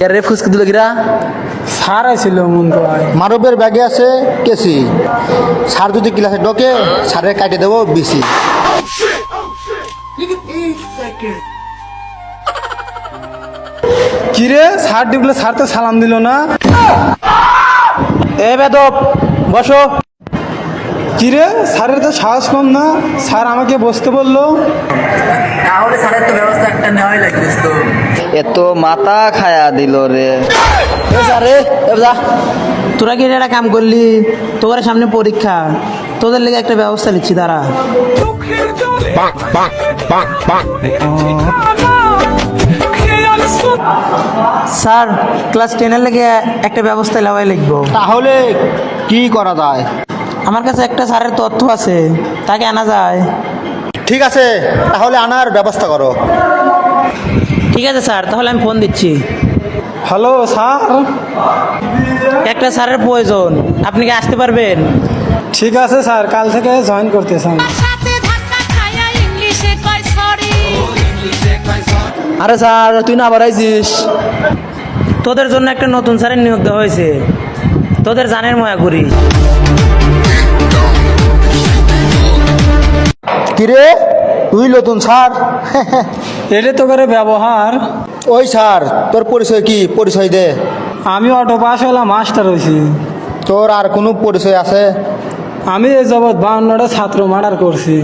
এর রে ফুসকে দিল কিরা স্যার আইছিল মন্টু ভাই। মানবের ব্যাগে আছে কেসি, স্যার যদি ক্লাসে ঢোকে স্যারের কাটে দেবো বিসি। কিরে স্যার ঢুকলো, স্যার তো সালাম দিল না। এ বেদব বসো। কিরে স্যারের তো সাহস কম না, স্যার আমাকে বসতে বললো। তাহলে স্যারের তো ব্যবস্থা একটা নেওয়াই লাগবে তো। এত মাথা খায়া দিল রে। এ স্যার রে এ যা, তোরা কি এটা কাম করলি? তোদের সামনে পরীক্ষা, তোদের লেগে একটা ব্যবস্থা নিচ্ছি দাঁড়া। স্যার ক্লাস 10-এর লেগে একটা ব্যবস্থা নেওয়াই লিখবো। তাহলে কি করা যায়? আমার কাছে একটা স্যারের তথ্য আছে, তাকে আনা যায়। ঠিক আছে, তাহলে আনার ব্যবস্থা করো। ঠিক আছে স্যার, তাহলে আমি ফোন দিচ্ছি। Hello sir. একটা স্যারের প্রয়োজন, আপনি কি আসতে পারবেন? ঠিক আছে স্যার, কাল থেকে জয়েন করতে চান। সাথে ধাক্কা খায়া ইংলিশে কয় সরি। আরে স্যার তুই না আবার আইছিস? তোদের জন্য একটা নতুন স্যারের নিয়োগ দেওয়া হয়েছে, তোদের জানের ময়া করি। কিরে তুই নতুন স্যার? এটা তো করে ব্যবহার। ওই স্যার, তোর পরিচয় কি? পরিচয় দে। আমি অটো পাস হলাম, মাস্টার হয়েছি। তোর আর কোনো পরিচয় আছে? আমি এই জগৎ 52টা ছাত্র মার্ডার করছি।